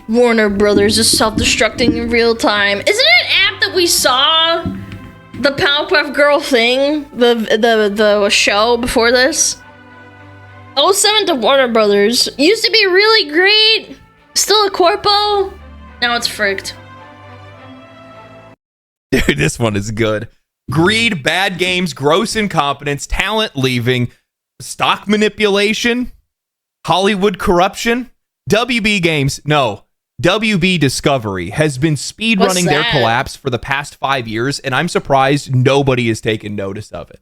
Warner Brothers is self-destructing in real time. Isn't it an app that we saw the Powerpuff Girl thing, the show before this? 07 to Warner Brothers used to be really great. Still a corpo. Now it's fricked. Dude, this one is good. Greed, bad games, gross incompetence, talent leaving, stock manipulation, Hollywood corruption. WB Games, no. WB Discovery has been speedrunning their collapse for the past 5 years, and I'm surprised nobody has taken notice of it.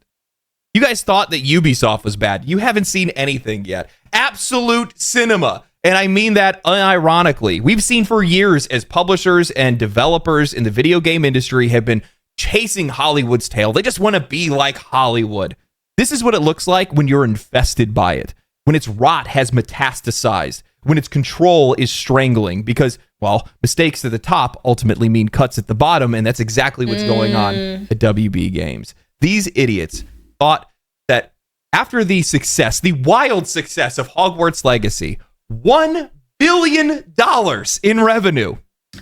You guys thought that Ubisoft was bad. You haven't seen anything yet. Absolute cinema. And I mean that unironically. We've seen for years as publishers and developers in the video game industry have been chasing Hollywood's tail. They just want to be like Hollywood. This is what it looks like when you're infested by it, when its rot has metastasized, when its control is strangling, because, well, mistakes at the top ultimately mean cuts at the bottom, and that's exactly what's going on at WB Games. These idiots thought that after the success, the wild success of Hogwarts Legacy, $1 billion in revenue.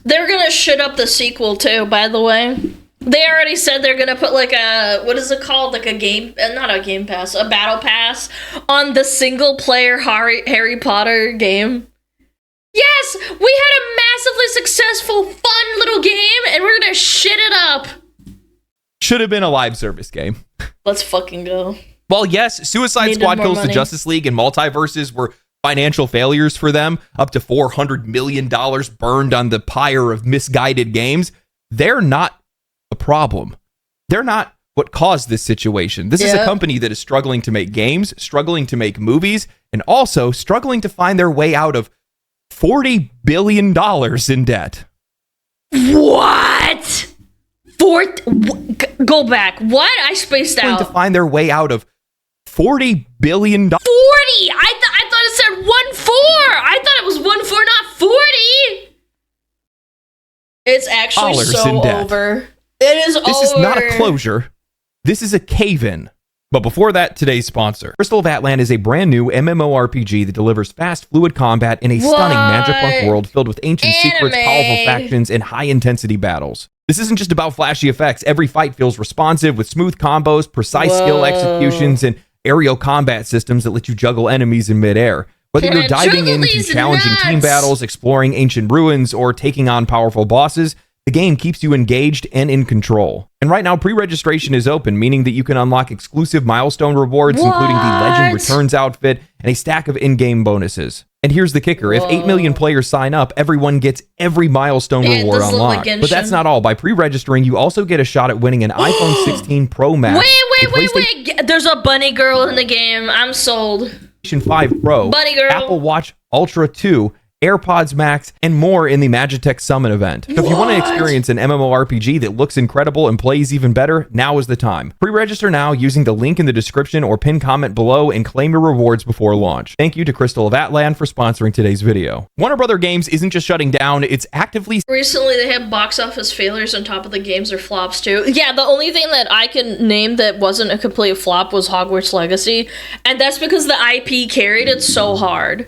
They're gonna shit up the sequel too, by the way. They already said they're gonna put like a, what is it called? Like a game, not a game pass, a battle pass on the single player Harry Potter game. Yes, we had a massively successful, fun little game, and we're gonna shit it up. Should have been a live service game. Let's fucking go. Well, yes, Suicide Squad Kills the Justice League and Multiversus were financial failures for them, up to $400 million burned on the pyre of misguided games. They're not the problem. They're not what caused this situation. This is a company that is struggling to make games, struggling to make movies, and also struggling to find their way out of $40 billion in debt. What? Go back. What? I spaced out. To find their way out of $40 billion. 40! I thought it said 1-4! I thought it was 1-4, not 40! It's actually so over. It is over. This is not a closure. This is a cave-in. But before that, today's sponsor. Crystal of Atlant is a brand new MMORPG that delivers fast, fluid combat in a stunning Magipunk world filled with ancient secrets, powerful factions, and high-intensity battles. This isn't just about flashy effects. Every fight feels responsive with smooth combos, precise skill executions, and aerial combat systems that let you juggle enemies in midair. Whether you're diving into challenging team battles, exploring ancient ruins, or taking on powerful bosses, the game keeps you engaged and in control. And right now, pre-registration is open, meaning that you can unlock exclusive milestone rewards, including the Legend Returns outfit and a stack of in-game bonuses. And here's the kicker. If 8 million players sign up, everyone gets every milestone reward unlocked. But that's not all. By pre-registering, you also get a shot at winning an iPhone 16 Pro Max. Wait. There's a bunny girl in the game. I'm sold. PlayStation 5 Pro, bunny girl. Apple Watch Ultra 2, AirPods Max, and more in the Magitech Summit event. So if you want to experience an MMORPG that looks incredible and plays even better, now is the time. Pre-register now using the link in the description or pinned comment below and claim your rewards before launch. Thank you to Crystal of Atlant for sponsoring today's video. Warner Brother Games isn't just shutting down, it's actively... Recently, they had box office failures on top of the games or flops too. Yeah, the only thing that I can name that wasn't a complete flop was Hogwarts Legacy, and that's because the IP carried it so hard.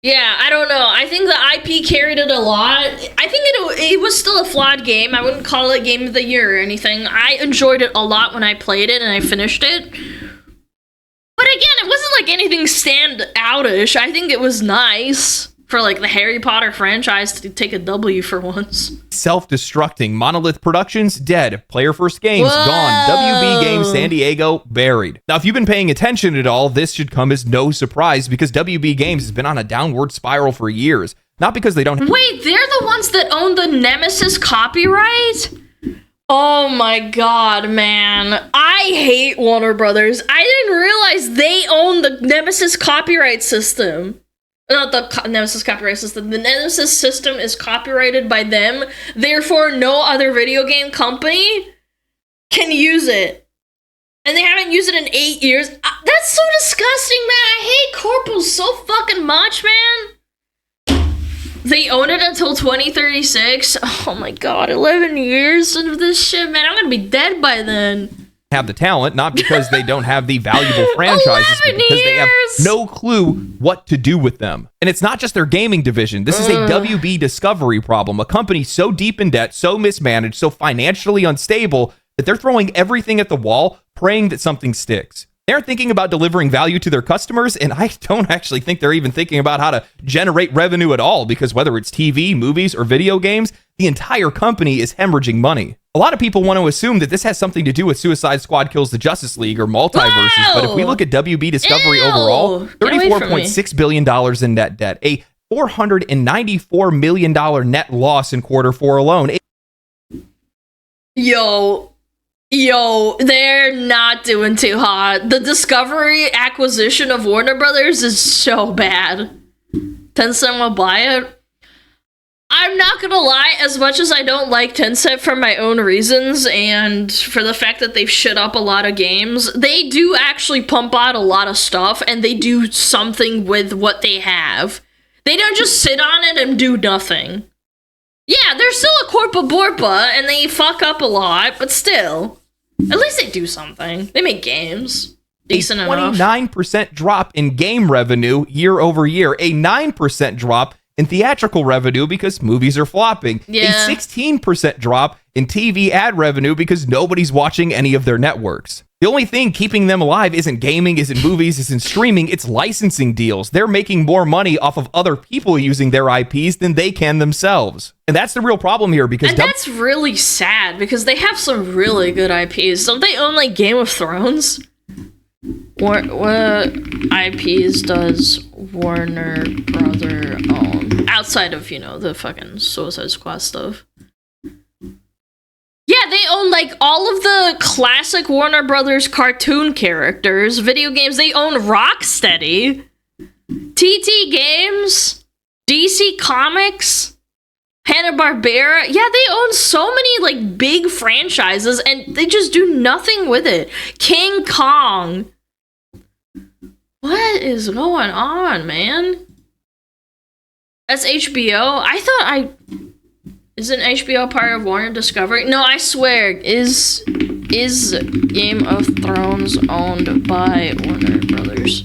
Yeah, I don't know. I think the IP carried it a lot. I think it was still a flawed game. I wouldn't call it Game of the Year or anything. I enjoyed it a lot when I played it and I finished it. But again, it wasn't like anything stand-outish. I think it was nice for like the Harry Potter franchise to take a W for once. Self-destructing. Monolith Productions, dead. Player First Games, gone. WB Games San Diego, buried. Now, if you've been paying attention at all, this should come as no surprise because WB Games has been on a downward spiral for years. Not because they don't... Wait, they're the ones that own the Nemesis copyright? Oh my god, man. I hate Warner Brothers. I didn't realize they own the Nemesis copyright system. Not the Nemesis copyright system. The Nemesis system is copyrighted by them. Therefore, no other video game company can use it. And they haven't used it in 8 years. That's so disgusting, man. I hate corporals so fucking much, man. They own it until 2036. Oh my god, 11 years of this shit, man. I'm gonna be dead by then. have the talent, not because they don't have the valuable franchises, but because they have no clue what to do with them. And it's not just their gaming division. This is a WB Discovery problem. A company so deep in debt, so mismanaged, so financially unstable that they're throwing everything at the wall, praying that something sticks. They're thinking about delivering value to their customers, and I don't actually think they're even thinking about how to generate revenue at all, because whether it's TV, movies, or video games, the entire company is hemorrhaging money. A lot of people want to assume that this has something to do with Suicide Squad Kills the Justice League or Multiversus, but if we look at WB Discovery overall, $34.6 billion in net debt, a $494 million net loss in Q4 alone. Yo, they're not doing too hot. The Discovery acquisition of Warner Brothers is so bad. Tencent will buy it. I'm not gonna lie, as much as I don't like Tencent for my own reasons and for the fact that they've shit up a lot of games, they do actually pump out a lot of stuff and they do something with what they have. They don't just sit on it and do nothing. Yeah, they're still a corpa borpa and they fuck up a lot, but still. At least they do something. They make games. Decent enough. 29% drop in game revenue year over year. A 9% drop in theatrical revenue because movies are flopping. Yeah. A 16% drop in TV ad revenue because nobody's watching any of their networks. The only thing keeping them alive isn't gaming, isn't movies, isn't streaming, it's licensing deals. They're making more money off of other people using their IPs than they can themselves. And that's the real problem here because... And that's really sad because they have some really good IPs. Don't they own like Game of Thrones? What IPs does Warner Brother own? Outside of, the fucking Suicide Squad stuff. Yeah, they own like all of the classic Warner Brothers cartoon characters, video games. They own Rocksteady, TT Games, DC Comics, Hanna-Barbera. Yeah, they own so many like big franchises and they just do nothing with it. King Kong. What is going on, man? That's HBO. Isn't HBO part of Warner Discovery? No, I swear. Is Game of Thrones owned by Warner Brothers?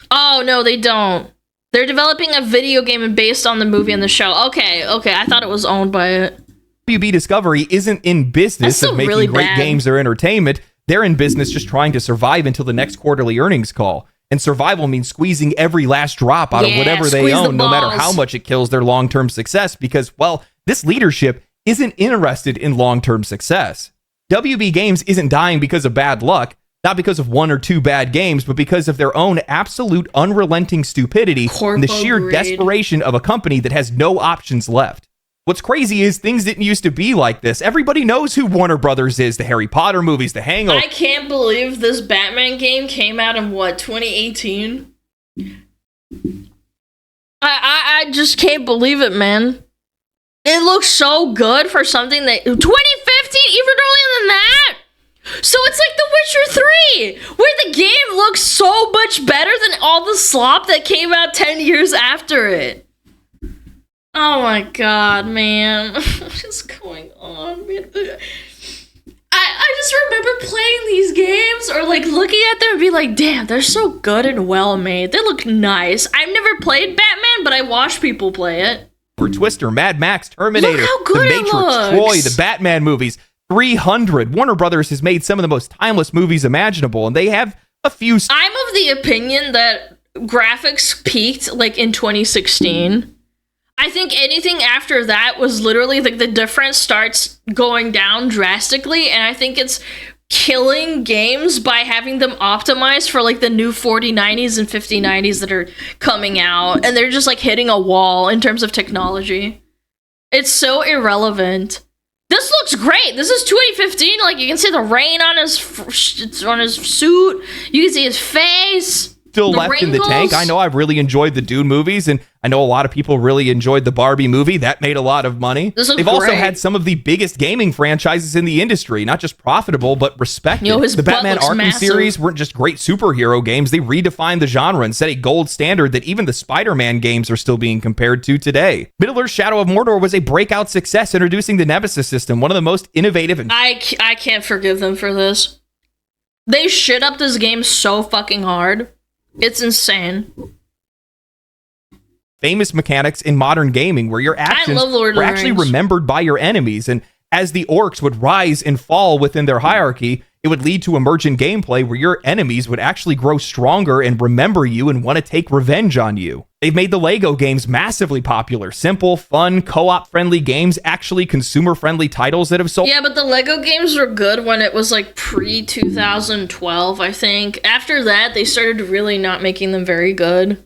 Oh, no, they don't. They're developing a video game based on the movie and the show. Okay, I thought it was owned by it. WB Discovery isn't in business of making really great games or entertainment. They're in business just trying to survive until the next quarterly earnings call. And survival means squeezing every last drop out of whatever they own, no matter how much it kills their long-term success, because, well, this leadership isn't interested in long-term success. WB Games isn't dying because of bad luck, not because of one or two bad games, but because of their own absolute unrelenting stupidity and the sheer desperation of a company that has no options left. What's crazy is things didn't used to be like this. Everybody knows who Warner Brothers is, the Harry Potter movies, the Hangover. I can't believe this Batman game came out in, 2018? I just can't believe it, man. It looks so good for something that... 2015? Even earlier than that? So it's like The Witcher 3, where the game looks so much better than all the slop that came out 10 years after it. Oh my god, man. What is going on, man? I just remember playing these games or like looking at them and be like, damn, they're so good and well made. They look nice. I've never played Batman, but I watch people play it. Twister, Mad Max, Terminator, Look how good The Matrix, Troy, the Batman movies, 300. Warner Brothers has made some of the most timeless movies imaginable, and they have a few... I'm of the opinion that graphics peaked like in 2016. I think anything after that was literally like the difference starts going down drastically, and I think it's killing games by having them optimized for like the new 4090s and 5090s that are coming out, and they're just like hitting a wall in terms of technology. It's so irrelevant. This looks great. This is 2015. Like you can see the rain on his suit. You can see his face. Still left in the tank. I know I've really enjoyed the Dune movies, and I know a lot of people really enjoyed the Barbie movie. That made a lot of money. They've also had some of the biggest gaming franchises in the industry, not just profitable, but respected. The Batman Arkham series weren't just great superhero games. They redefined the genre and set a gold standard that even the Spider-Man games are still being compared to today. Middle-earth's Shadow of Mordor was a breakout success, introducing the Nemesis system, one of the most innovative and... I can't forgive them for this. They shit up this game so fucking hard. It's insane. Famous mechanics in modern gaming where your actions were actually remembered by your enemies, and as the orcs would rise and fall within their hierarchy, it would lead to emergent gameplay where your enemies would actually grow stronger and remember you and want to take revenge on you. They've made the Lego games massively popular. Simple, fun, co-op friendly games, actually consumer friendly titles that have sold. Yeah, but the Lego games were good when it was like pre-2012, I think. After that, they started really not making them very good.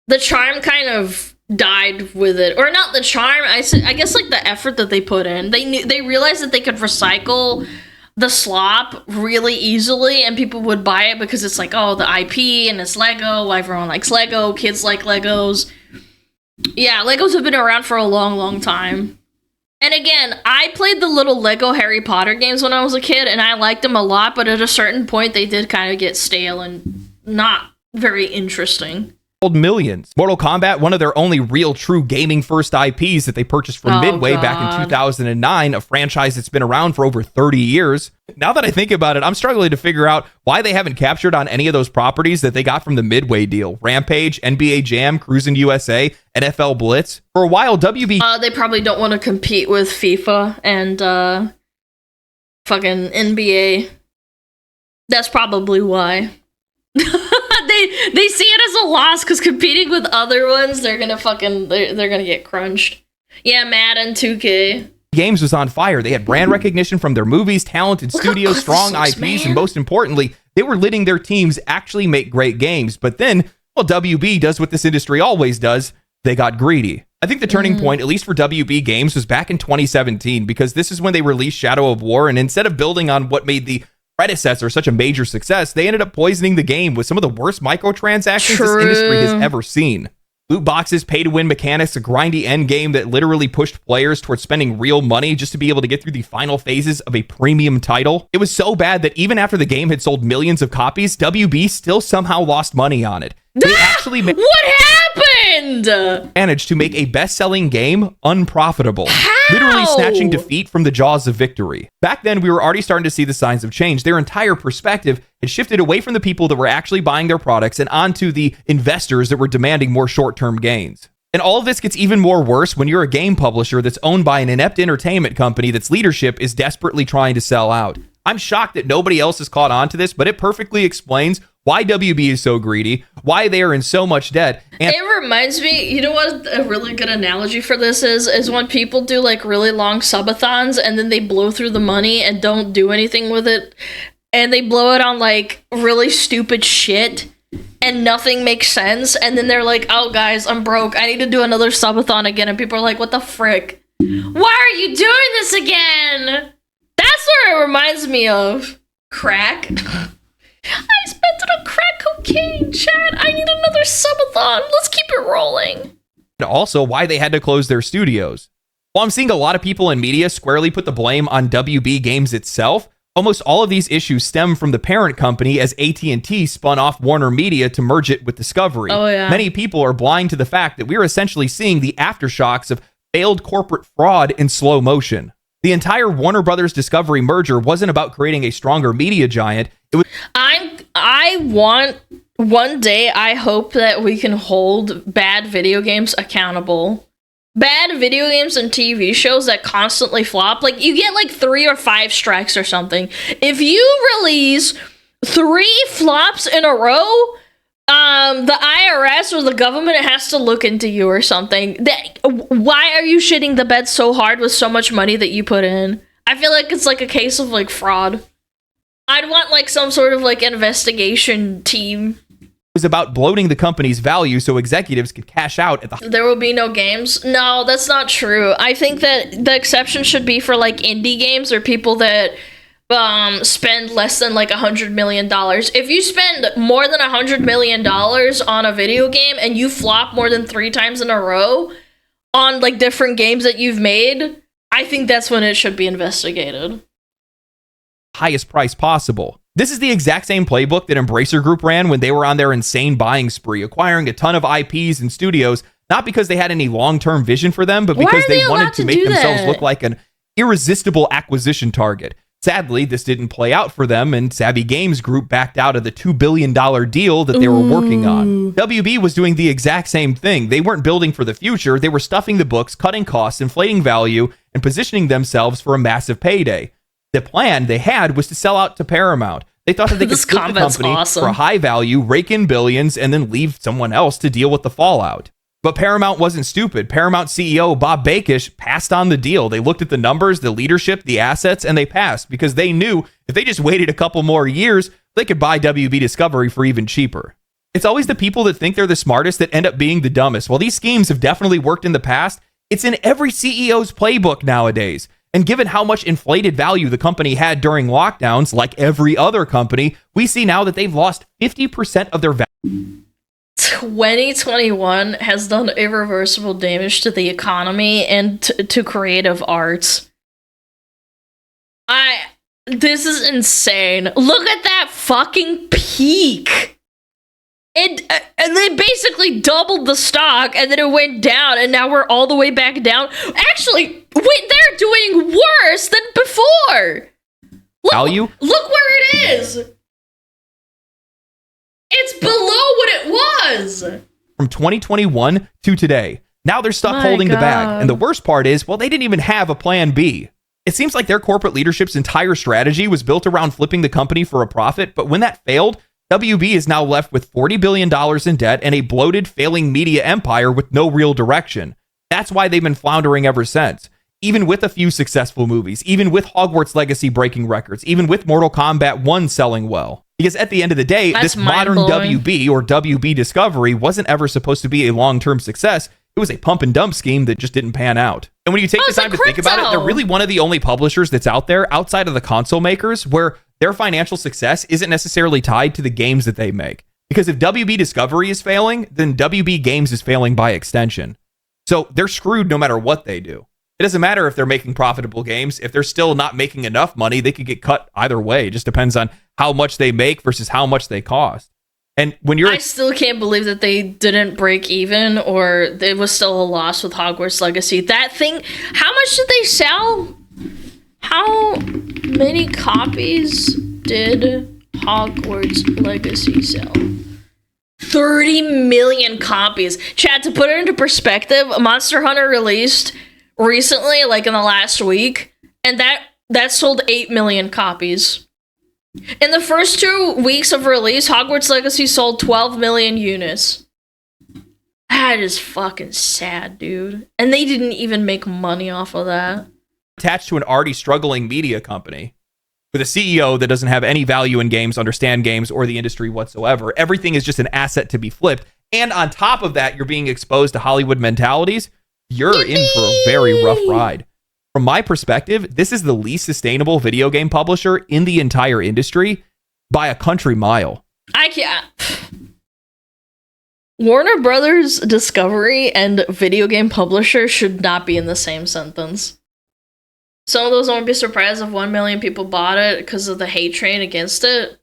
The charm kind of died with it. Or not the charm, I guess like the effort that they put in. They realized that they could recycle the slop really easily, and people would buy it because it's like, oh, the IP and it's Lego, everyone likes Lego, kids like Legos. Yeah, Legos have been around for a long, long time. And again, I played the little Lego Harry Potter games when I was a kid, and I liked them a lot, but at a certain point, they did kind of get stale and not very interesting. Millions. Mortal Kombat, one of their only real true gaming first IPs that they purchased from Midway back in 2009, a franchise that's been around for over 30 years. Now that I think about it, I'm struggling to figure out why they haven't captured on any of those properties that they got from the Midway deal. Rampage, NBA Jam, Cruisin' USA, NFL Blitz. For a while, WB... they probably don't want to compete with FIFA and fucking NBA. That's probably why. They see it as a loss because competing with other ones, they're gonna get crunched. Yeah, Madden 2K. Games was on fire. They had brand recognition from their movies, talented studios, strong IPs, and most importantly, they were letting their teams actually make great games. But then, well, WB does what this industry always does. They got greedy. I think the turning point, at least for WB Games, was back in 2017, because this is when they released Shadow of War, and instead of building on what made the predecessor such a major success, they ended up poisoning the game with some of the worst microtransactions this industry has ever seen. Loot boxes, pay-to-win mechanics, a grindy end game that literally pushed players towards spending real money just to be able to get through the final phases of a premium title. It was so bad that even after the game had sold millions of copies, WB still somehow lost money on it. They actually what happened? Managed to make a best-selling game unprofitable. How? Literally snatching defeat from the jaws of victory. Back then, we were already starting to see the signs of change. Their entire perspective had shifted away from the people that were actually buying their products and onto the investors that were demanding more short-term gains. And all of this gets even more worse when you're a game publisher that's owned by an inept entertainment company that's leadership is desperately trying to sell out. I'm shocked that nobody else has caught on to this, but it perfectly explains why WB is so greedy, why they are in so much debt. And it reminds me, you know what a really good analogy for this is when people do like really long subathons and then they blow through the money and don't do anything with it, and they blow it on like really stupid shit and nothing makes sense, and then they're like, oh guys, I'm broke, I need to do another subathon again, and people are like, what the frick? Why are you doing this again? That's what it reminds me of. Crack. I spent it on crack cocaine, Chad. I need another subathon. Let's keep it rolling. Also, why they had to close their studios. While I'm seeing a lot of people in media squarely put the blame on WB Games itself, almost all of these issues stem from the parent company as AT&T spun off Warner Media to merge it with Discovery. Oh, yeah. Many people are blind to the fact that we're essentially seeing the aftershocks of failed corporate fraud in slow motion. The entire Warner Brothers Discovery merger wasn't about creating a stronger media giant. It was. I want one day. I hope that we can hold bad video games accountable. Bad video games and TV shows that constantly flop. Like you get like 3 or 5 strikes or something. If you release 3 flops in a row, the IRS or the government has to look into you or something. Why are you shitting the bed so hard with so much money that you put in? I feel like it's like a case of like fraud. I'd want like some sort of like investigation team. It was about bloating the company's value so executives could cash out at the... There will be no games? No, that's not true. I think that the exception should be for like indie games or people that spend less than like $100 million. If you spend more than $100 million on a video game and you flop more than 3 times in a row on like different games that you've made, I think that's when it should be investigated. Highest price possible. This is the exact same playbook that Embracer Group ran when they were on their insane buying spree, acquiring a ton of IPs and studios, not because they had any long-term vision for them, but because they wanted to make themselves look like an irresistible acquisition target. Sadly, this didn't play out for them, and Savvy Games Group backed out of the $2 billion deal that they were working on. WB was doing the exact same thing. They weren't building for the future. They were stuffing the books, cutting costs, inflating value, and positioning themselves for a massive payday. The plan they had was to sell out to Paramount. They thought that they could split the company for a high value, rake in billions, and then leave someone else to deal with the fallout. But Paramount wasn't stupid. Paramount CEO Bob Bakish passed on the deal. They looked at the numbers, the leadership, the assets, and they passed because they knew if they just waited a couple more years, they could buy WB Discovery for even cheaper. It's always the people that think they're the smartest that end up being the dumbest. While these schemes have definitely worked in the past, it's in every CEO's playbook nowadays. And given how much inflated value the company had during lockdowns, like every other company, we see now that they've lost 50% of their value. 2021 has done irreversible damage to the economy and to creative arts. This is insane. Look at that fucking peak. And they basically doubled the stock, and then it went down, and now we're all the way back down. Actually, wait, they're doing worse than before. Value? Look where it is. It's below what it was. From 2021 to today. Now they're stuck holding the bag. And the worst part is, well, they didn't even have a plan B. It seems like their corporate leadership's entire strategy was built around flipping the company for a profit, but when that failed, WB is now left with $40 billion in debt and a bloated, failing media empire with no real direction. That's why they've been floundering ever since. Even with a few successful movies, even with Hogwarts Legacy breaking records, even with Mortal Kombat 1 selling well. Because at the end of the day, this modern WB or WB Discovery wasn't ever supposed to be a long-term success. It was a pump and dump scheme that just didn't pan out. And when you take the time to think about it, they're really one of the only publishers that's out there outside of the console makers where their financial success isn't necessarily tied to the games that they make. Because if WB Discovery is failing, then WB Games is failing by extension. So they're screwed no matter what they do. It doesn't matter if they're making profitable games. If they're still not making enough money, they could get cut either way. It just depends on how much they make versus how much they cost. And when you're... I still can't believe that they didn't break even or it was still a loss with Hogwarts Legacy. That thing, how much did they sell? How many copies did Hogwarts Legacy sell? 30 million copies. Chad, to put it into perspective, Monster Hunter released recently, like in the last week, and that sold 8 million copies. In the first 2 weeks of release, Hogwarts Legacy sold 12 million units. That is fucking sad, dude. And they didn't even make money off of that. Attached to an already struggling media company with a CEO that doesn't have any value in games, understand games, or the industry whatsoever. Everything is just an asset to be flipped. And on top of that, you're being exposed to Hollywood mentalities. You're in for a very rough ride. From my perspective, this is the least sustainable video game publisher in the entire industry by a country mile. I can't. Warner Brothers Discovery and video game publisher should not be in the same sentence. Some of those won't be surprised if 1 million people bought it because of the hate train against it.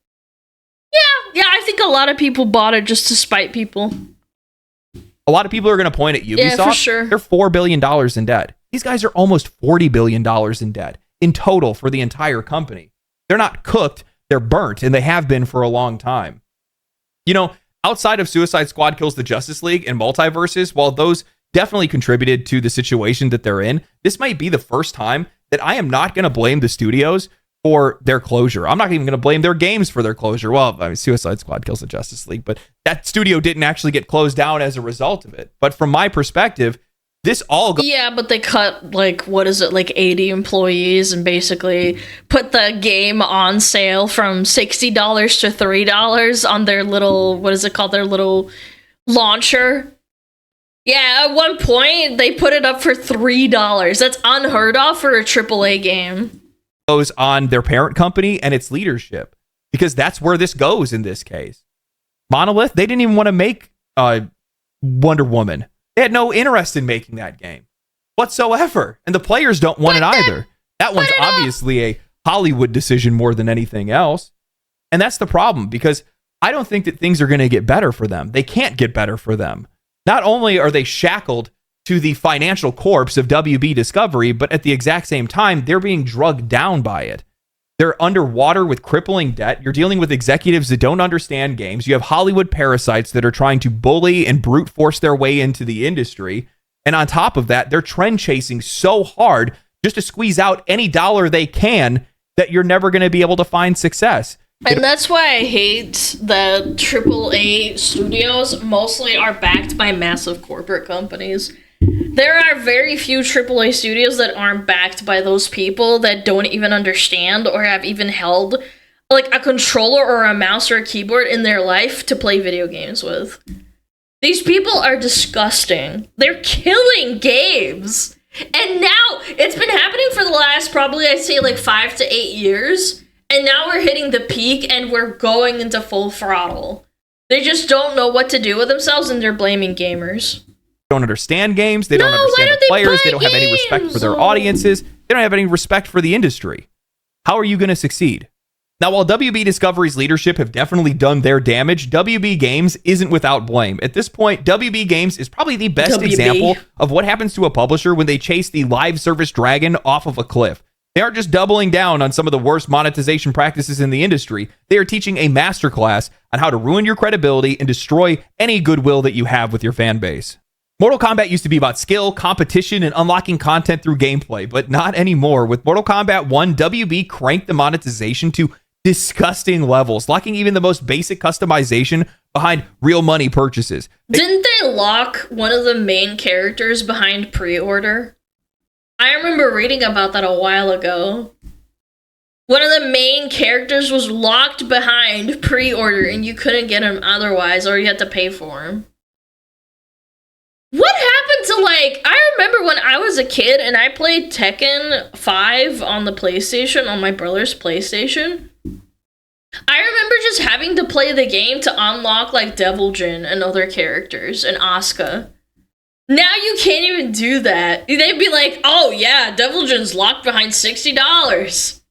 Yeah, I think a lot of people bought it just to spite people. A lot of people are going to point at Ubisoft. Yeah, for sure. They're $4 billion in debt. These guys are almost $40 billion in debt in total for the entire company. They're not cooked, they're burnt, and they have been for a long time. You know, outside of Suicide Squad Kills the Justice League and Multiversus, while those definitely contributed to the situation that they're in, this might be the first time that I am not going to blame the studios for their closure. I'm not even going to blame their games for their closure. Well, I mean, Suicide Squad Kills the Justice League, but that studio didn't actually get closed down as a result of it. But from my perspective, this all goes... Yeah, but they cut, like, what is it, like 80 employees and basically put the game on sale from $60 to $3 on their little, what is it called, their little launcher. Yeah, at one point, they put it up for $3. That's unheard of for a AAA game. goes on their parent company and its leadership, because that's where this goes in this case. Monolith, they didn't even want to make Wonder Woman. They had no interest in making that game whatsoever, and the players don't want it either. That one's obviously a Hollywood decision more than anything else, and that's the problem, because I don't think that things are going to get better for them. They can't get better for them. Not only are they shackled to the financial corpse of WB Discovery, but at the exact same time, they're being drugged down by it. They're underwater with crippling debt. You're dealing with executives that don't understand games. You have Hollywood parasites that are trying to bully and brute force their way into the industry. And on top of that, they're trend chasing so hard just to squeeze out any dollar they can that you're never going to be able to find success. And that's why I hate that AAA studios mostly are backed by massive corporate companies. There are very few AAA studios that aren't backed by those people that don't even understand or have even held like a controller or a mouse or a keyboard in their life to play video games with. These people are disgusting. They're killing games. And now it's been happening for the last probably I'd say like 5 to 8 years. And now we're hitting the peak and we're going into full throttle. They just don't know what to do with themselves and they're blaming gamers. Don't understand games. They don't understand the players. They don't have any respect for their audiences. They don't have any respect for the industry. How are you going to succeed? Now, while WB Discovery's leadership have definitely done their damage, WB Games isn't without blame. At this point, WB Games is probably the best example of what happens to a publisher when they chase the live service dragon off of a cliff. They aren't just doubling down on some of the worst monetization practices in the industry. They are teaching a masterclass on how to ruin your credibility and destroy any goodwill that you have with your fan base. Mortal Kombat used to be about skill, competition, and unlocking content through gameplay, but not anymore. With Mortal Kombat 1, WB cranked the monetization to disgusting levels, locking even the most basic customization behind real money purchases. Didn't they lock one of the main characters behind pre-order? I remember reading about that a while ago. One of the main characters was locked behind pre-order and you couldn't get him otherwise, or you had to pay for him. What happened to, like, I remember when I was a kid and I played Tekken 5 on the PlayStation, on my brother's PlayStation. I remember just having to play the game to unlock, like, Devil Jin and other characters, and Asuka. Now you can't even do that. They'd be like, oh yeah, Devil Jin's locked behind $60.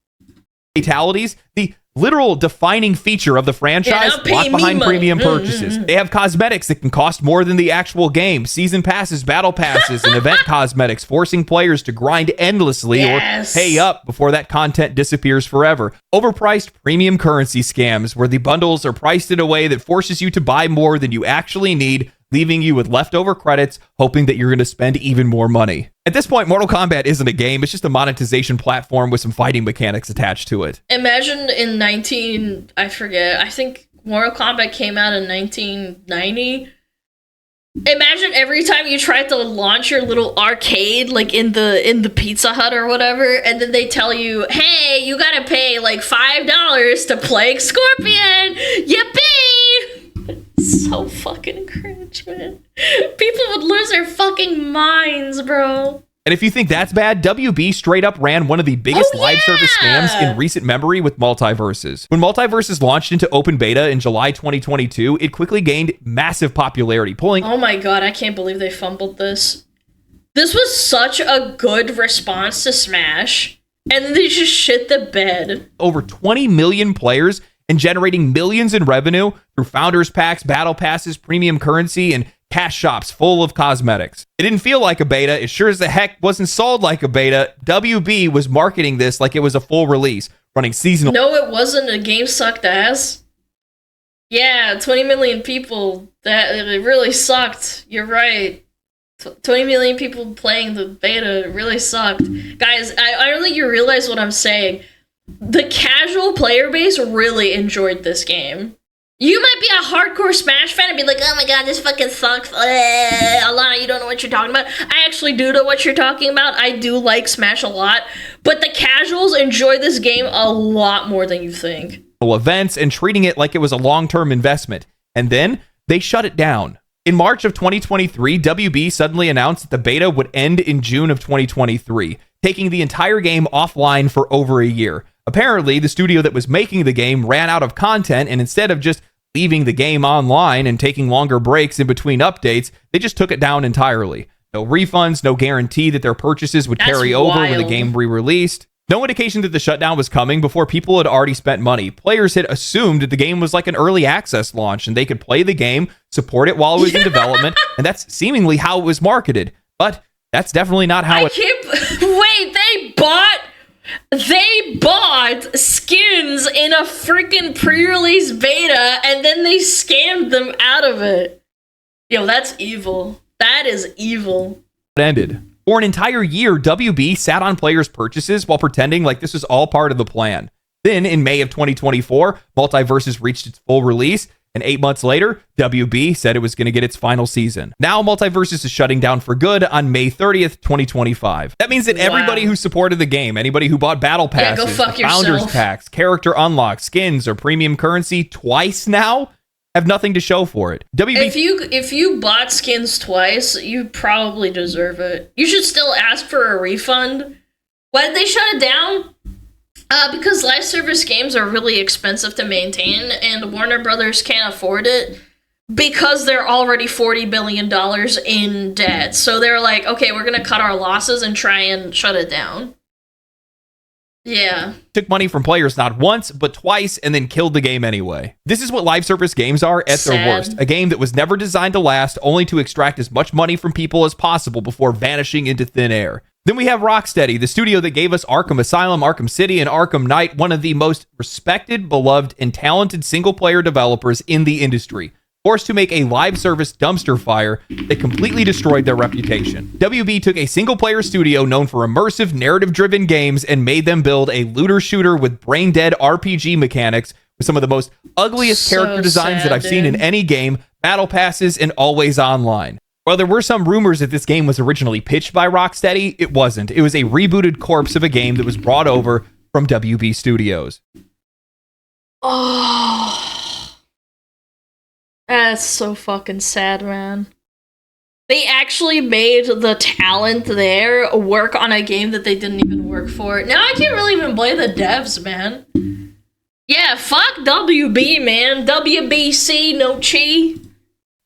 Fatalities, the literal defining feature of the franchise, locked behind premium purchases. They have cosmetics that can cost more than the actual game, season passes, battle passes, and event cosmetics, forcing players to grind endlessly or pay up before that content disappears forever. Overpriced premium currency scams, where the bundles are priced in a way that forces you to buy more than you actually need, leaving you with leftover credits, hoping that you're going to spend even more money. At this point, Mortal Kombat isn't a game, it's just a monetization platform with some fighting mechanics attached to it. Imagine in I think Mortal Kombat came out in 1990. Imagine every time you tried to launch your little arcade, like in the Pizza Hut or whatever, and then they tell you, hey, you gotta pay like $5 to play Scorpion! Yippee! So fucking cringe, man. People would lose their fucking minds, bro. And if you think that's bad, WB straight up ran one of the biggest live service scams in recent memory with Multiversus. When Multiversus launched into open beta in July 2022, it quickly gained massive popularity, pulling... Oh my god, I can't believe they fumbled this. This was such a good response to Smash, and then they just shit the bed. Over 20 million players and generating millions in revenue through founders packs, battle passes, premium currency, and cash shops full of cosmetics. It didn't feel like a beta. It sure as the heck wasn't sold like a beta. WB was marketing this like it was a full release, running seasonal... No, it wasn't. The game sucked ass. Yeah, 20 million people. It really sucked. You're right. 20 million people playing the beta really sucked. Guys, I don't think you realize what I'm saying. The casual player base really enjoyed this game. You might be a hardcore Smash fan and be like, oh my god, this fucking sucks. Alana, you don't know what you're talking about. I actually do know what you're talking about. I do like Smash a lot. But the casuals enjoy this game a lot more than you think. Events and treating it like it was a long-term investment. And then they shut it down. In March of 2023, WB suddenly announced that the beta would end in June of 2023, taking the entire game offline for over a year. Apparently, the studio that was making the game ran out of content, and instead of just leaving the game online and taking longer breaks in between updates, they just took it down entirely. No refunds, no guarantee that their purchases would carry over when the game re-released. No indication that the shutdown was coming before people had already spent money. Players had assumed that the game was like an early access launch and they could play the game, support it while it was in development, and that's seemingly how it was marketed. But that's definitely not how Wait, they bought skins in a freaking pre-release beta and then they scammed them out of it. Yo, that's evil. That is evil. It ended. For an entire year, WB sat on players' purchases while pretending like this was all part of the plan. Then, in May of 2024, Multiversus reached its full release, and 8 months later, WB said it was going to get its final season. Now, Multiversus is shutting down for good on May 30th, 2025. That means that everybody who supported the game, anybody who bought battle passes, founders packs, character unlocks, skins, or premium currency twice now, have nothing to show for it. If you bought skins twice, you probably deserve it. You should still ask for a refund. Why did they shut it down? Because live service games are really expensive to maintain, and Warner Brothers can't afford it because they're already $40 billion in debt. So they're like, okay, we're gonna cut our losses and try and shut it down. Yeah. Took money from players not once, but twice, and then killed the game anyway. This is what live service games are at their worst. A game that was never designed to last, only to extract as much money from people as possible before vanishing into thin air. Then we have Rocksteady, the studio that gave us Arkham Asylum, Arkham City, and Arkham Knight, one of the most respected, beloved, and talented single-player developers in the industry. Forced to make a live service dumpster fire that completely destroyed their reputation. WB took a single-player studio known for immersive, narrative-driven games and made them build a looter-shooter with brain-dead RPG mechanics with some of the most ugliest character designs that I've seen in any game, battle passes, and always online. While there were some rumors that this game was originally pitched by Rocksteady, it wasn't. It was a rebooted corpse of a game that was brought over from WB Studios. Oh... That's so fucking sad, man. They actually made the talent there work on a game that they didn't even work for. Now I can't really even blame the devs, man. Yeah, fuck WB, man. WBC, no chi.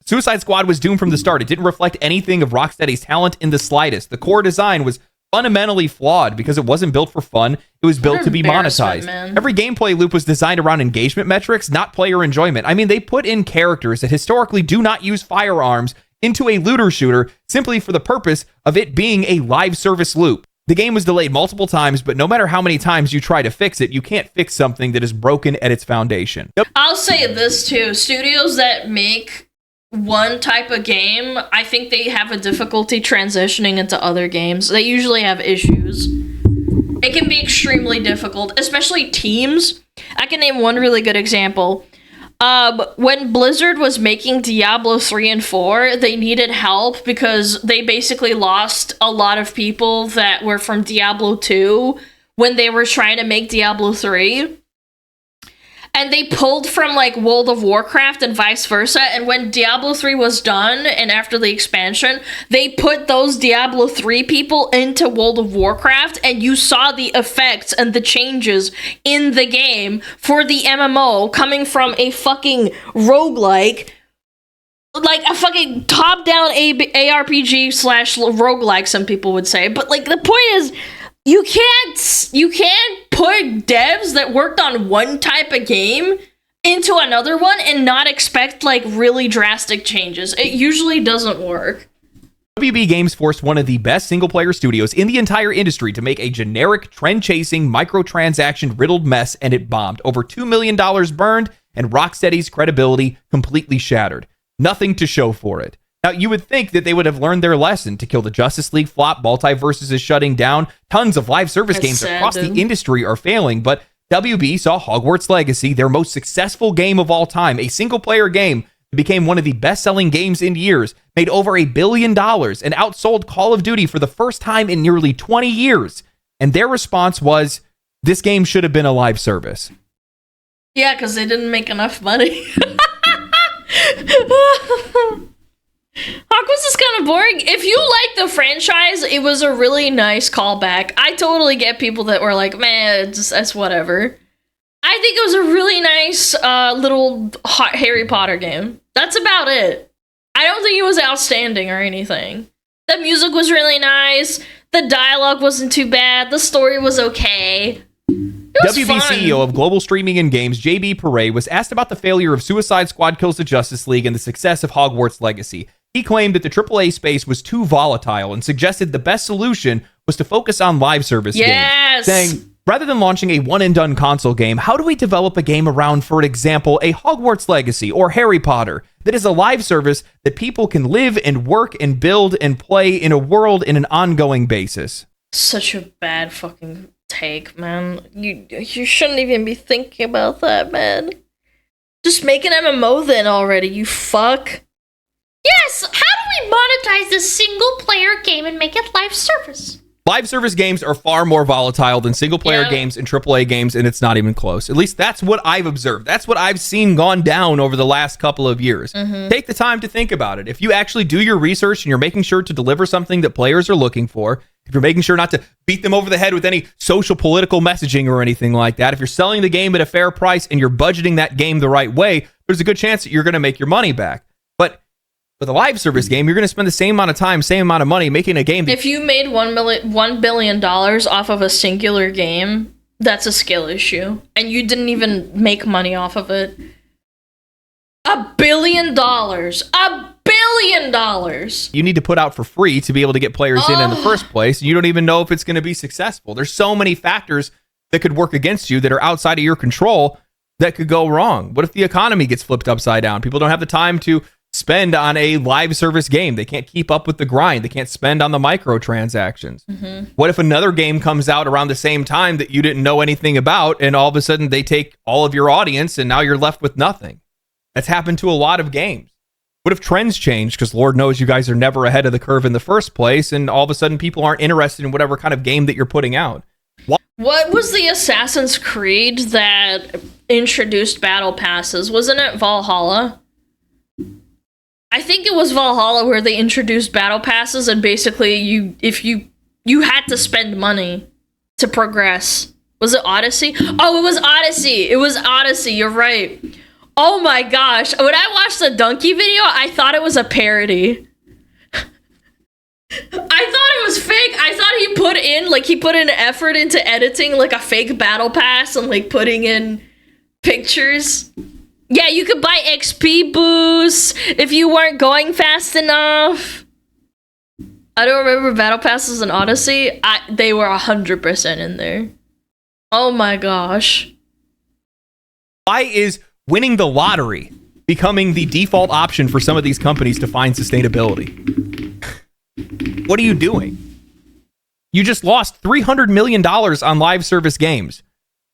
Suicide Squad was doomed from the start. It didn't reflect anything of Rocksteady's talent in the slightest. The core design was fundamentally flawed because it wasn't built for fun. It was built to be monetized. Man. Every gameplay loop was designed around engagement metrics, not player enjoyment. I mean, they put in characters that historically do not use firearms into a looter shooter simply for the purpose of it being a live service loop. The game was delayed multiple times, but no matter how many times you try to fix it, you can't fix something that is broken at its foundation. I'll say this too. Studios that make one type of game, I think they have a difficulty transitioning into other games. They usually have issues. It can be extremely difficult, especially teams. I can name one really good example. When Blizzard was making Diablo 3 and 4, they needed help because they basically lost a lot of people that were from Diablo 2 when they were trying to make Diablo 3. And they pulled from, like, World of Warcraft and vice versa. And when Diablo 3 was done, and after the expansion, they put those Diablo 3 people into World of Warcraft, and you saw the effects and the changes in the game for the MMO coming from a fucking roguelike, like a fucking top-down ARPG slash roguelike, some people would say. But, like, the point is, you can't put devs that worked on one type of game into another one and not expect, like, really drastic changes. It usually doesn't work. WB Games forced one of the best single-player studios in the entire industry to make a generic, trend-chasing, microtransaction-riddled mess, and it bombed. Over $2 million burned, and Rocksteady's credibility completely shattered. Nothing to show for it. Now, you would think that they would have learned their lesson. To kill the Justice League flop, Multiversus is shutting down. Tons of live service games across the industry are failing, but WB saw Hogwarts Legacy, their most successful game of all time, a single-player game that became one of the best-selling games in years, made over $1 billion, and outsold Call of Duty for the first time in nearly 20 years. And their response was, this game should have been a live service. Yeah, because they didn't make enough money. boring. If you like the franchise, it was a really nice callback. I totally get people that were like, man, that's whatever. I think it was a really nice little Harry Potter game. That's about it. I don't think it was outstanding or anything. The music was really nice. The dialogue wasn't too bad. The story was okay. WB CEO of Global Streaming and Games, JB Perret, was asked about the failure of Suicide Squad Kills the Justice League and the success of Hogwarts Legacy. He claimed that the AAA space was too volatile and suggested the best solution was to focus on live service games, saying, rather than launching a one-and-done console game, how do we develop a game around, for example, a Hogwarts Legacy or Harry Potter that is a live service that people can live and work and build and play in a world in an ongoing basis? Such a bad fucking take, man. You shouldn't even be thinking about that, man. Just make an MMO then already, you fuck. Yes, how do we monetize this single-player game and make it live service? Live service games are far more volatile than single-player games and AAA games, and it's not even close. At least that's what I've observed. That's what I've seen gone down over the last couple of years. Take the time to think about it. If you actually do your research and you're making sure to deliver something that players are looking for, if you're making sure not to beat them over the head with any social political messaging or anything like that, if you're selling the game at a fair price and you're budgeting that game the right way, there's a good chance that you're going to make your money back. But with a live service game, you're going to spend the same amount of time, same amount of money making a game. If you made $1 billion off of a singular game, that's a skill issue. And you didn't even make money off of it. $1 billion. $1 billion. You need to put out for free to be able to get players in the first place. You don't even know if it's going to be successful. There's so many factors that could work against you that are outside of your control that could go wrong. What if the economy gets flipped upside down? People don't have the time to spend on a live service game. They can't keep up with the grind. They can't spend on the microtransactions. What if another game comes out around the same time that you didn't know anything about, and all of a sudden they take all of your audience and now you're left with nothing? That's happened to a lot of games. What if trends change? Because Lord knows you guys are never ahead of the curve in the first place, and all of a sudden people aren't interested in whatever kind of game that you're putting out. What was the Assassin's Creed that introduced battle passes? Wasn't it Valhalla? I think it was Valhalla where they introduced battle passes, and basically you had to spend money to progress. Was it Odyssey? Oh, it was Odyssey. It was Odyssey. You're right. Oh my gosh. When I watched the Donkey video, I thought it was a parody. I thought it was fake. I thought he put in effort into editing like a fake battle pass and like putting in pictures. Yeah, you could buy XP boosts if you weren't going fast enough. I don't remember battle passes in Odyssey. They were 100% in there. Oh my gosh. Why is winning the lottery becoming the default option for some of these companies to find sustainability? What are you doing? You just lost $300 million on live service games.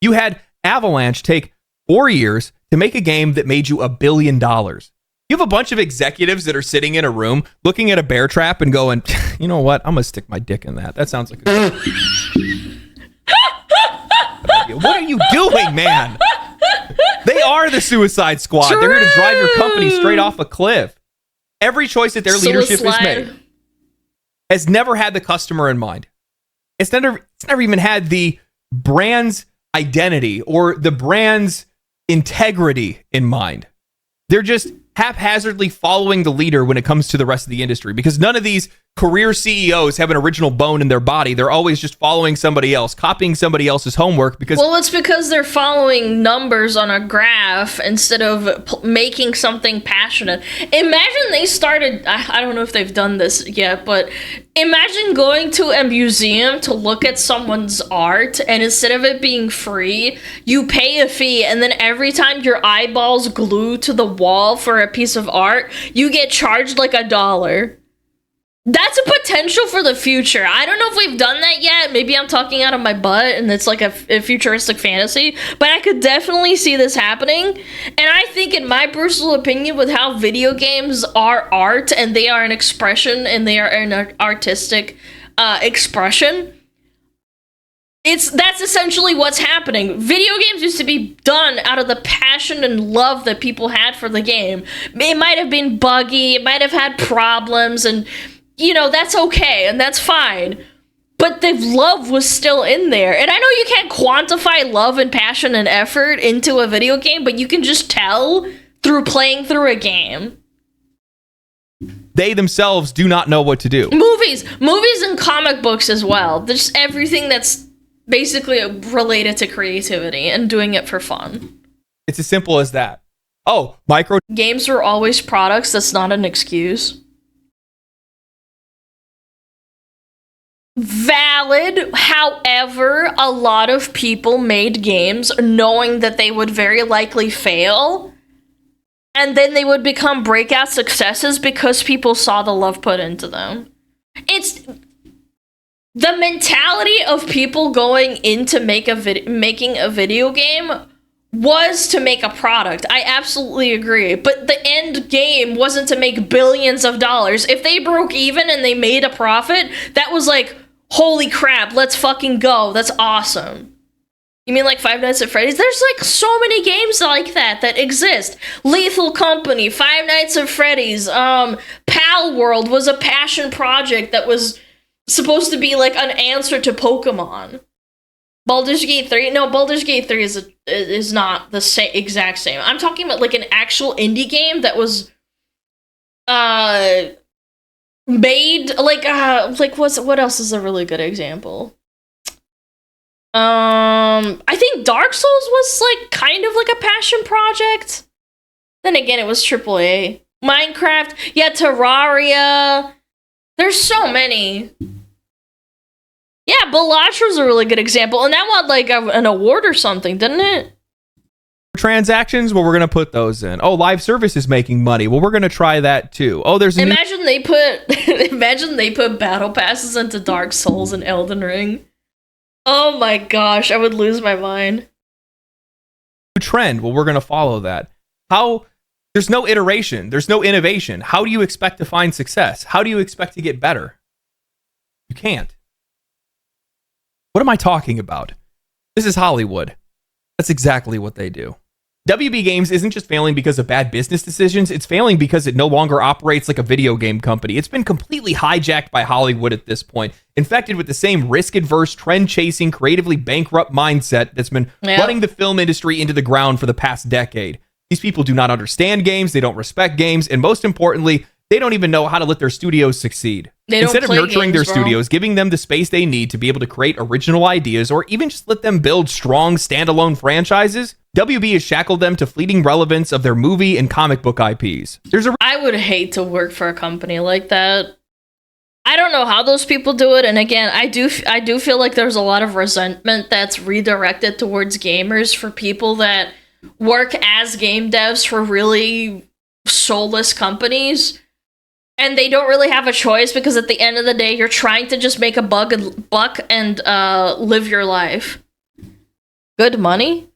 You had Avalanche take 4 years to make a game that made you $1 billion. You have a bunch of executives that are sitting in a room looking at a bear trap and going, you know what? I'm going to stick my dick in that. That sounds like a What are you doing, man? They are the Suicide Squad. True. They're going to drive your company straight off a cliff. Every choice that their leadership has made has never had the customer in mind. It's never even had the brand's identity or the brand's integrity in mind. They're just haphazardly following the leader when it comes to the rest of the industry, because none of these career CEOs have an original bone in their body. They're always just following somebody else, copying somebody else's homework. Well, it's because they're following numbers on a graph instead of making something passionate. Imagine they started, I don't know if they've done this yet, but imagine going to a museum to look at someone's art, and instead of it being free, you pay a fee, and then every time your eyeballs glue to the wall for a piece of art, you get charged like $1. That's a potential for the future. I don't know if we've done that yet. Maybe I'm talking out of my butt and it's like a futuristic fantasy, but I could definitely see this happening. And I think, in my personal opinion, with how video games are art and they are an expression and they are an artistic expression, that's essentially what's happening. Video games used to be done out of the passion and love that people had for the game. It might have been buggy, it might have had problems, and that's okay and that's fine. But the love was still in there. And I know you can't quantify love and passion and effort into a video game, but you can just tell through playing through a game. They themselves do not know what to do. Movies and comic books as well. Just everything that's basically related to creativity and doing it for fun. It's as simple as that. Oh, games were always products. That's not an excuse. Valid. However, a lot of people made games knowing that they would very likely fail, and then they would become breakout successes because people saw the love put into them. It's the mentality of people going into making a video game was to make a product. I absolutely agree. But the end game wasn't to make billions of dollars. If they broke even and they made a profit, that was like, holy crap, let's fucking go. That's awesome. You mean like Five Nights at Freddy's? There's like so many games like that exist. Lethal Company, Five Nights at Freddy's, Pal World was a passion project that was supposed to be like an answer to Pokemon. Baldur's Gate 3? No, Baldur's Gate 3 is not the exact same. I'm talking about like an actual indie game that was made like what else is a really good example? I think Dark Souls was like kind of like a passion project. Then again, it was AAA. Minecraft, yeah, Terraria. There's so many. Yeah, Balattra's a really good example, and that won like an award or something, didn't it? Transactions, well, we're gonna put those in. Oh, live service is making money. Well, we're gonna try that too. Oh, there's imagine they put battle passes into Dark Souls and Elden Ring. Oh my gosh, I would lose my mind. Trend. Well, we're gonna follow that. How? There's no iteration. There's no innovation. How do you expect to find success? How do you expect to get better? You can't. What am I talking about? This is Hollywood. That's exactly what they do. WB Games isn't just failing because of bad business decisions, it's failing because it no longer operates like a video game company. It's been completely hijacked by Hollywood at this point, infected with the same risk-adverse, trend-chasing, creatively bankrupt mindset that's been running the film industry into the ground for the past decade. These people do not understand games, they don't respect games, and most importantly, they don't even know how to let their studios succeed. Instead of nurturing their studios, giving them the space they need to be able to create original ideas, or even just let them build strong, standalone franchises, WB has shackled them to fleeting relevance of their movie and comic book IPs. I would hate to work for a company like that. I don't know how those people do it, and again, I do feel like there's a lot of resentment that's redirected towards gamers for people that work as game devs for really soulless companies. And they don't really have a choice because at the end of the day, you're trying to just make a buck and live your life. Good money?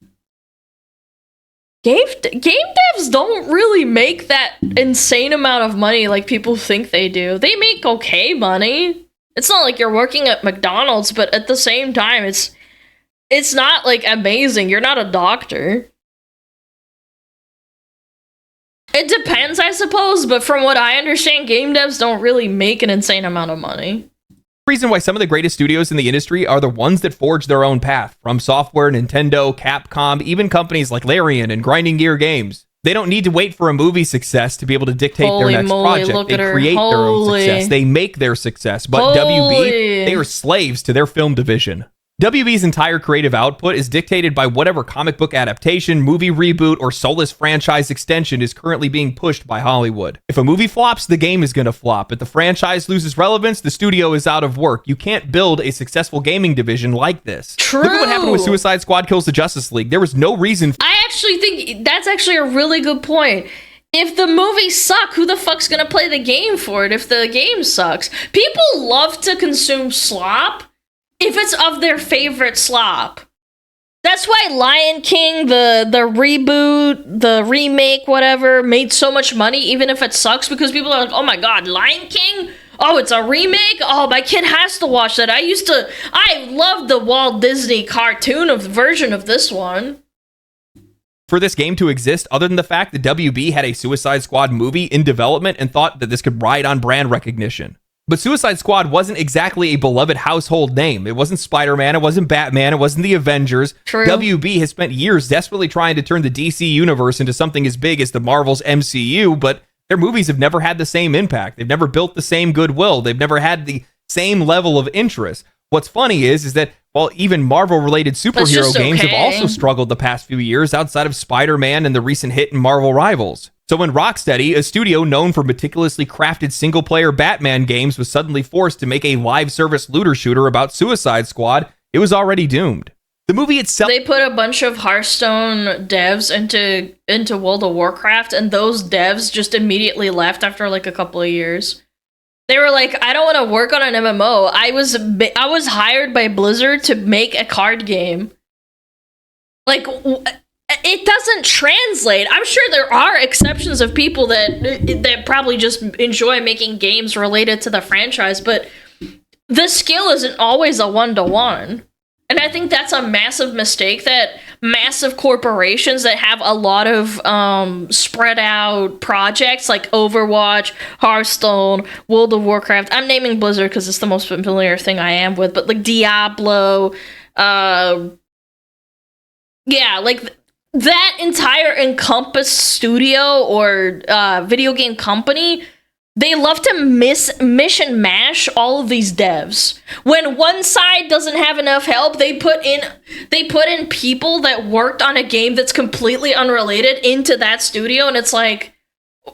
Game devs don't really make that insane amount of money like people think they do. They make okay money. It's not like you're working at McDonald's, but at the same time, it's not like amazing. You're not a doctor. It depends, I suppose, but from what I understand, game devs don't really make an insane amount of money. The reason why some of the greatest studios in the industry are the ones that forge their own path. From Software, Nintendo, Capcom, even companies like Larian and Grinding Gear Games. They don't need to wait for a movie success to be able to dictate their next project. They create their own success. They make their success. But WB, they are slaves to their film division. WB's entire creative output is dictated by whatever comic book adaptation, movie reboot, or soulless franchise extension is currently being pushed by Hollywood. If a movie flops, the game is going to flop. If the franchise loses relevance, the studio is out of work. You can't build a successful gaming division like this. True. Look at what happened with Suicide Squad Kills the Justice League. There was no reason. I actually think that's actually a really good point. If the movies suck, who the fuck's going to play the game for it if the game sucks? People love to consume slop if it's of their favorite slop. That's why Lion King, the reboot, the remake, whatever, made so much money, even if it sucks, because people are like, oh my god, Lion King? Oh, it's a remake? Oh, my kid has to watch that. I loved the Walt Disney cartoon version of this one. For this game to exist, other than the fact that WB had a Suicide Squad movie in development and thought that this could ride on brand recognition. But Suicide Squad wasn't exactly a beloved household name. It wasn't Spider-Man, it wasn't Batman, it wasn't the Avengers. True. WB has spent years desperately trying to turn the DC universe into something as big as the Marvel's MCU, but their movies have never had the same impact. They've never built the same goodwill. They've never had the same level of interest. What's funny is that while even Marvel-related superhero games have also struggled the past few years outside of Spider-Man and the recent hit in Marvel Rivals. So when Rocksteady, a studio known for meticulously crafted single-player Batman games, was suddenly forced to make a live-service looter shooter about Suicide Squad, it was already doomed. The movie itself... They put a bunch of Hearthstone devs into World of Warcraft, and those devs just immediately left after like a couple of years. They were like, I don't want to work on an MMO. I was hired by Blizzard to make a card game. Like, it doesn't translate. I'm sure there are exceptions of people that probably just enjoy making games related to the franchise, but the skill isn't always a 1-to-1. And I think that's a massive mistake that massive corporations that have a lot of spread out projects like Overwatch, Hearthstone, World of Warcraft. I'm naming Blizzard because it's the most familiar thing I am with, but like Diablo, like that entire Encompass studio or video game company, they love to mission mash all of these devs. When one side doesn't have enough help, they put in people that worked on a game that's completely unrelated into that studio, and it's like,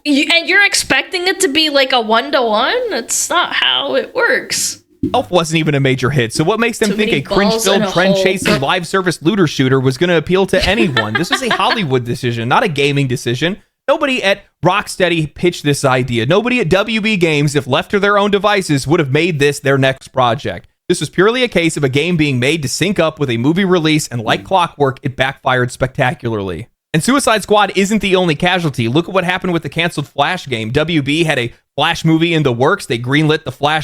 and you're expecting it to be like a 1-to-1? That's not how it works. Elf wasn't even a major hit, so what makes them think a cringe-filled, trend-chasing, live-service looter shooter was going to appeal to anyone? This was a Hollywood decision, not a gaming decision. Nobody at Rocksteady pitched this idea. Nobody at WB Games, if left to their own devices, would have made this their next project. This was purely a case of a game being made to sync up with a movie release, and like clockwork, it backfired spectacularly. And Suicide Squad isn't the only casualty. Look at what happened with the canceled Flash game. WB had a Flash movie in the works. They greenlit the Flash.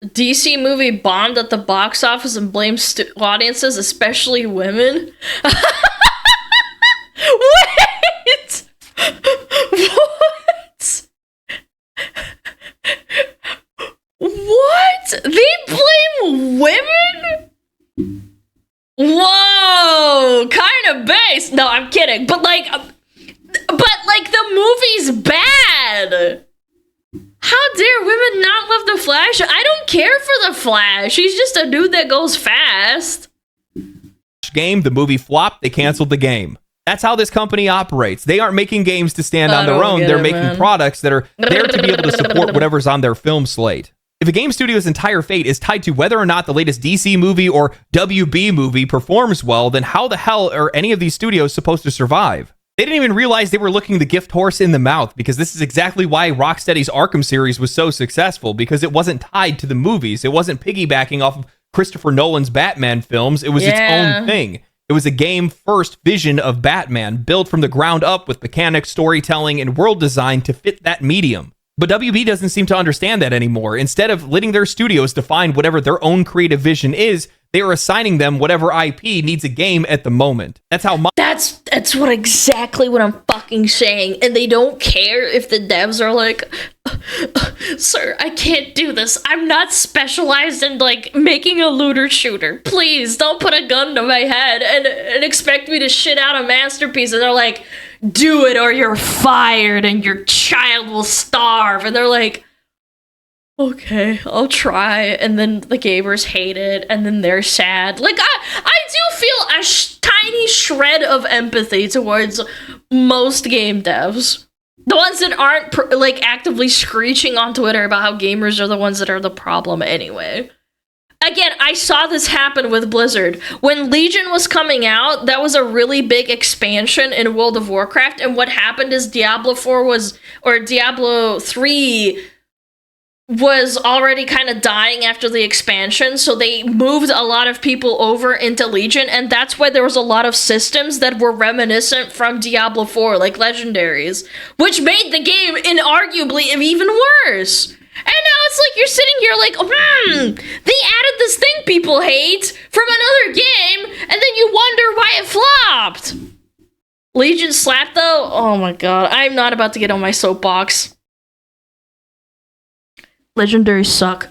DC movie bombed at the box office and blamed audiences, especially women. Wait! What? What? They blame women? Whoa! Kind of based. No, I'm kidding. But the movie's bad. How dare women not love the Flash? I don't care for the Flash. He's just a dude that goes fast. Game, the movie flopped. They canceled the game. That's how this company operates. They aren't making games to stand on their own. They're making products that are there to be able to support whatever's on their film slate. If a game studio's entire fate is tied to whether or not the latest DC movie or WB movie performs well, then how the hell are any of these studios supposed to survive? They didn't even realize they were looking the gift horse in the mouth, because this is exactly why Rocksteady's Arkham series was so successful, because it wasn't tied to the movies. It wasn't piggybacking off of Christopher Nolan's Batman films. It was its own thing. It was a game-first vision of Batman, built from the ground up with mechanics, storytelling, and world design to fit that medium. But WB doesn't seem to understand that anymore. Instead of letting their studios define whatever their own creative vision is, they are assigning them whatever IP needs a game at the moment. That's how... That's exactly what I'm fucking saying. And they don't care if the devs are like, sir, I can't do this. I'm not specialized in, like, making a looter shooter. Please, don't put a gun to my head and expect me to shit out a masterpiece. And they're like, do it or you're fired and your child will starve. And they're like, okay, I'll try. And then the gamers hate it, and then they're sad. Like, I do feel a tiny shred of empathy towards most game devs. The ones that aren't, actively screeching on Twitter about how gamers are the ones that are the problem anyway. Again, I saw this happen with Blizzard. When Legion was coming out, that was a really big expansion in World of Warcraft, and what happened is Diablo 3 was already kind of dying after the expansion, so they moved a lot of people over into Legion, and that's why there was a lot of systems that were reminiscent from Diablo 4, like legendaries, which made the game inarguably even worse. And now it's like you're sitting here like, they added this thing people hate from another game, and then you wonder why it flopped. Legion slap though? Oh my god, I'm not about to get on my soapbox. Legendaries suck.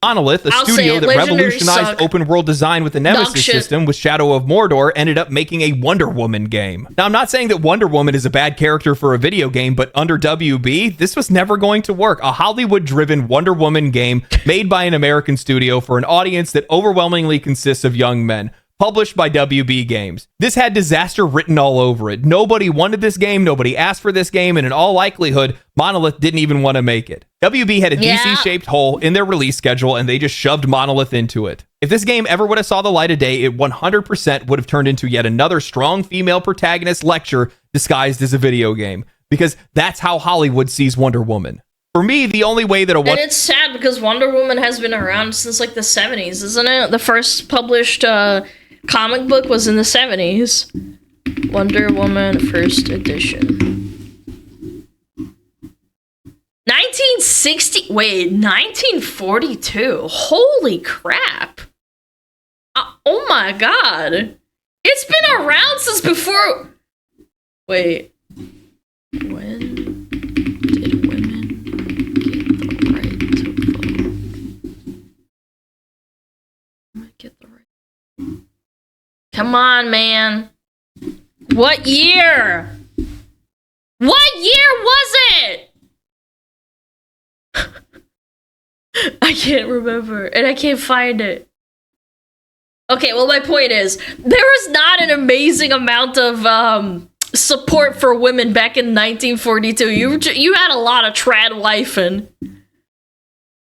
Monolith, a I'll say studio it, that Legendaries revolutionized suck. open world design with the Nemesis shit. system with Shadow of Mordor, ended up making a Wonder Woman game. Now, I'm not saying that Wonder Woman is a bad character for a video game, but under WB, this was never going to work. A Hollywood-driven Wonder Woman game made by an American studio for an audience that overwhelmingly consists of young men. Published by WB Games. This had disaster written all over it. Nobody wanted this game, nobody asked for this game, and in all likelihood, Monolith didn't even want to make it. WB had a DC-shaped hole in their release schedule, and they just shoved Monolith into it. If this game ever would have saw the light of day, it 100% would have turned into yet another strong female protagonist lecture disguised as a video game, because that's how Hollywood sees Wonder Woman. For me, the only way that And it's sad because Wonder Woman has been around since like the 70s, isn't it? The first published comic book was in the 70s. Wonder Woman first edition. 1942. Holy crap. Oh my god. It's been around since before. Wait. When did women get the right to vote? Get the right. Come on, man. What year? What year was it? I can't remember, and I can't find it. Okay, well, my point is, there was not an amazing amount of support for women back in 1942. You had a lot of trad wifing.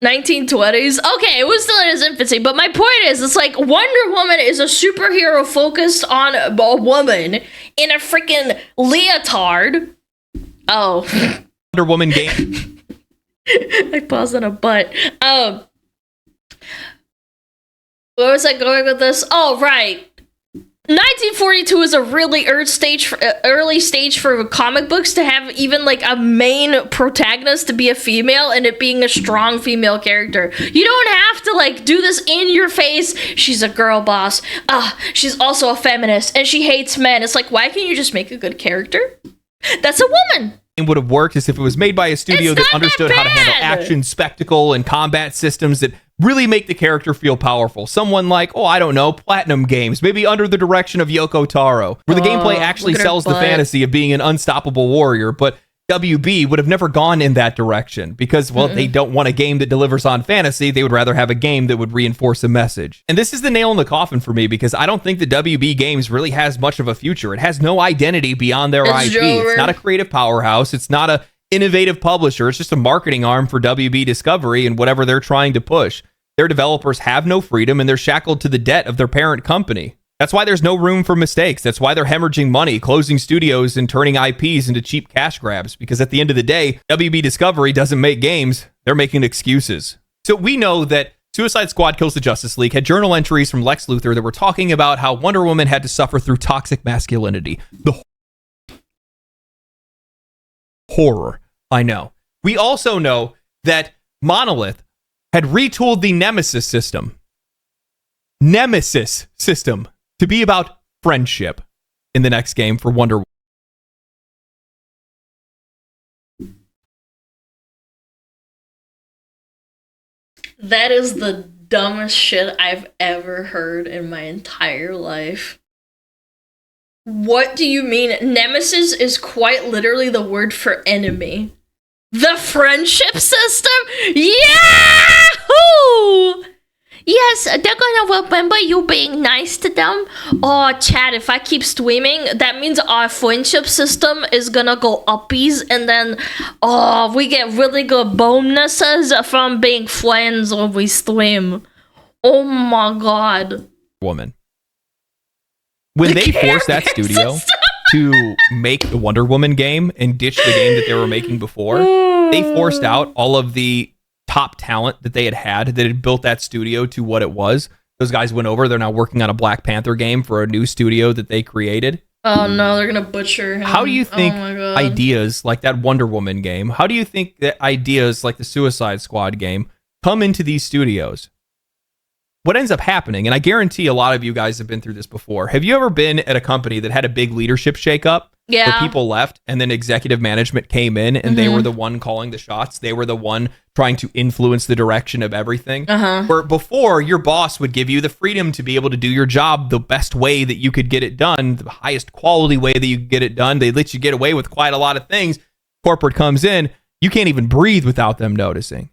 1920s? Okay, it was still in its infancy, but my point is, it's like Wonder Woman is a superhero focused on a woman in a freaking leotard. Oh. Wonder Woman game. I paused on a butt. Where was I going with this? Oh, right. 1942 is a really early stage for comic books to have even like a main protagonist to be a female and it being a strong female character. You don't have to like do this in your face. She's a girl boss. She's also a feminist and she hates men. It's like, why can't you just make a good character? That's a woman. It would have worked is if it was made by a studio that understood how to handle action, spectacle, and combat systems that really make the character feel powerful. Someone like, I don't know, Platinum Games, maybe under the direction of Yoko Taro, where the gameplay actually sells the fantasy of being an unstoppable warrior, but WB would have never gone in that direction because, they don't want a game that delivers on fantasy. They would rather have a game that would reinforce a message. And this is the nail in the coffin for me because I don't think that WB Games really has much of a future. It has no identity beyond their IP. It's not a creative powerhouse. It's not a innovative publisher. It's just a marketing arm for WB Discovery and whatever they're trying to push. Their developers have no freedom and they're shackled to the debt of their parent company. That's why there's no room for mistakes. That's why they're hemorrhaging money, closing studios, and turning IPs into cheap cash grabs. Because at the end of the day, WB Discovery doesn't make games. They're making excuses. So we know that Suicide Squad Kills the Justice League had journal entries from Lex Luthor that were talking about how Wonder Woman had to suffer through toxic masculinity. The horror. I know. We also know that Monolith had retooled the Nemesis system to be about friendship in the next game for Wonder Woman. That is the dumbest shit I've ever heard in my entire life. What do you mean? Nemesis is quite literally the word for enemy. The friendship system? Yahoo! Yes, they're gonna remember you being nice to them. Oh, Chad, if I keep streaming, that means our friendship system is gonna go uppies, and then, we get really good bonuses from being friends when we stream. Oh my god. Woman. When they forced that studio to make the Wonder Woman game and ditch the game that they were making before, they forced out all of the top talent that they had that had built that studio to what it was. Those guys went over. They're now working on a Black Panther game for a new studio that they created. Oh no, they're gonna butcher him. How do you think ideas like that Wonder Woman game, how do you think that ideas like the Suicide Squad game come into these studios? what ends up happening, and I guarantee a lot of you guys have been through this before. Have you ever been at a company that had a big leadership shakeup? Yeah. Where people left and then executive management came in and they were the one calling the shots. They were the one trying to influence the direction of everything. Where before, your boss would give you the freedom to be able to do your job the best way that you could get it done, the highest quality way that you could get it done. They let you get away with quite a lot of things. Corporate comes in, you can't even breathe without them noticing.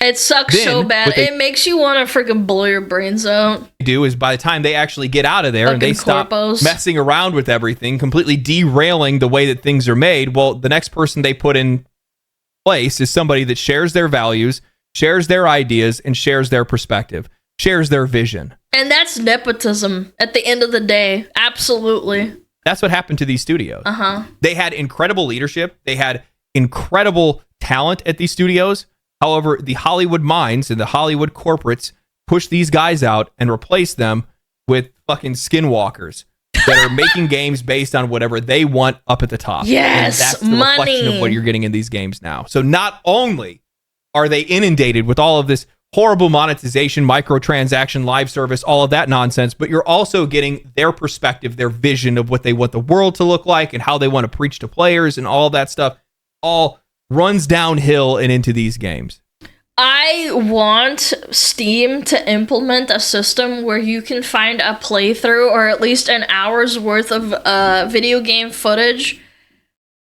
It sucks so bad. It makes you want to freaking blow your brains out. Do is by the time they actually get out of there Fucking and they stop corpos. messing around with everything, completely derailing the way that things are made, well, the next person they put in place is somebody that shares their values, shares their ideas, and shares their perspective, shares their vision. And that's nepotism at the end of the day. Absolutely. That's what happened to these studios. They had incredible leadership. They had incredible talent at these studios. However, the Hollywood minds and the Hollywood corporates push these guys out and replace them with fucking skinwalkers that are making games based on whatever they want up at the top. Yes, and that's the money. reflection of what you're getting in these games now. So not only are they inundated with all of this horrible monetization, microtransaction, live service, all of that nonsense, but you're also getting their perspective, their vision of what they want the world to look like and how they want to preach to players and all that stuff, all runs downhill and into these games. I want Steam to implement a system where you can find a playthrough or at least an hour's worth of video game footage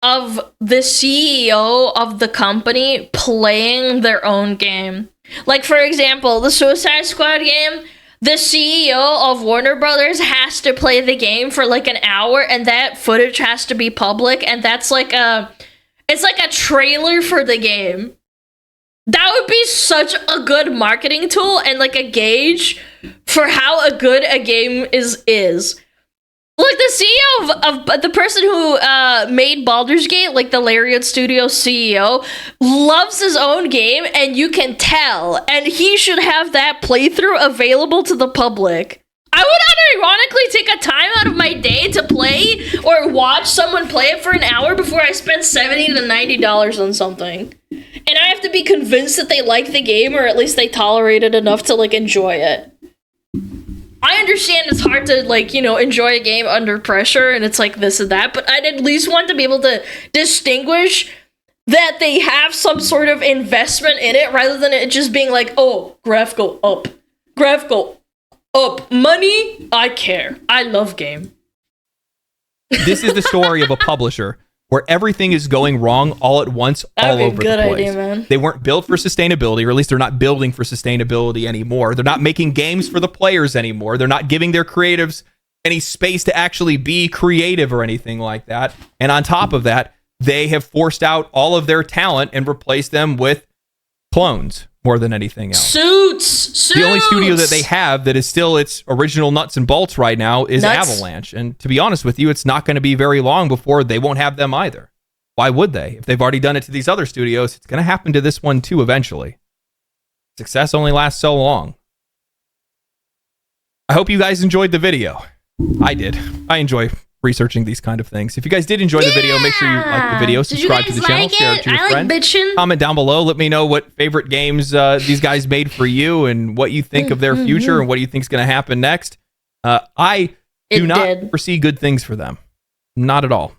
of the CEO of the company playing their own game. Like, for example, the Suicide Squad game, the CEO of Warner Brothers has to play the game for like an hour, and that footage has to be public, and that's like it's like a trailer for the game. That would be such a good marketing tool and like a gauge for how a good a game is. Like the CEO of the person who made Baldur's Gate, like the Lariat Studios CEO, loves his own game, and you can tell. And he should have that playthrough available to the public. I would unironically take a time out of my day to play or watch someone play it for an hour before I spend $70 to $90 on something. And I have to be convinced that they like the game, or at least they tolerate it enough to like enjoy it. I understand it's hard to, like, you know, enjoy a game under pressure and it's like this and that, but I'd at least want to be able to distinguish that they have some sort of investment in it rather than it just being like, oh, graphical up. Graphical up. Money, I care. I love game. This is the story of a publisher where everything is going wrong all at once, all over the place. That'd be a good idea, man. They weren't built for sustainability, or at least they're not building for sustainability anymore. They're not making games for the players anymore. They're not giving their creatives any space to actually be creative or anything like that. And on top of that, they have forced out all of their talent and replaced them with clones more than anything else. Suits! The only studio that they have that is still its original nuts and bolts right now is Nuts? Avalanche. And to be honest with you, it's not going to be very long before they won't have them either. Why would they? If they've already done it to these other studios, it's going to happen to this one too eventually. Success only lasts so long. I hope you guys enjoyed the video. I did. I enjoy researching these kind of things. If you guys did enjoy the video, make sure you like the video, subscribe to the channel, share it to your friends. Bitchin'. Comment down below. Let me know what favorite games these guys made for you and what you think of their future and what do you think is going to happen next. I do not foresee good things for them. Not at all.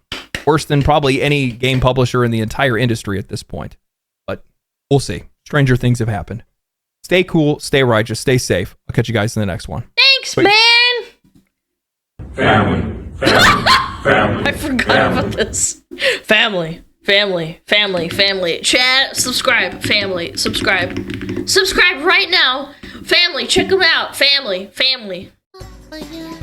Worse than probably any game publisher in the entire industry at this point. But we'll see. Stranger things have happened. Stay cool, stay righteous, stay safe. I'll catch you guys in the next one. Thanks, Wait. man. Family. I forgot about this. Family. Chat, subscribe. Family, subscribe. Subscribe right now. Family, check them out. Family. Oh, yeah.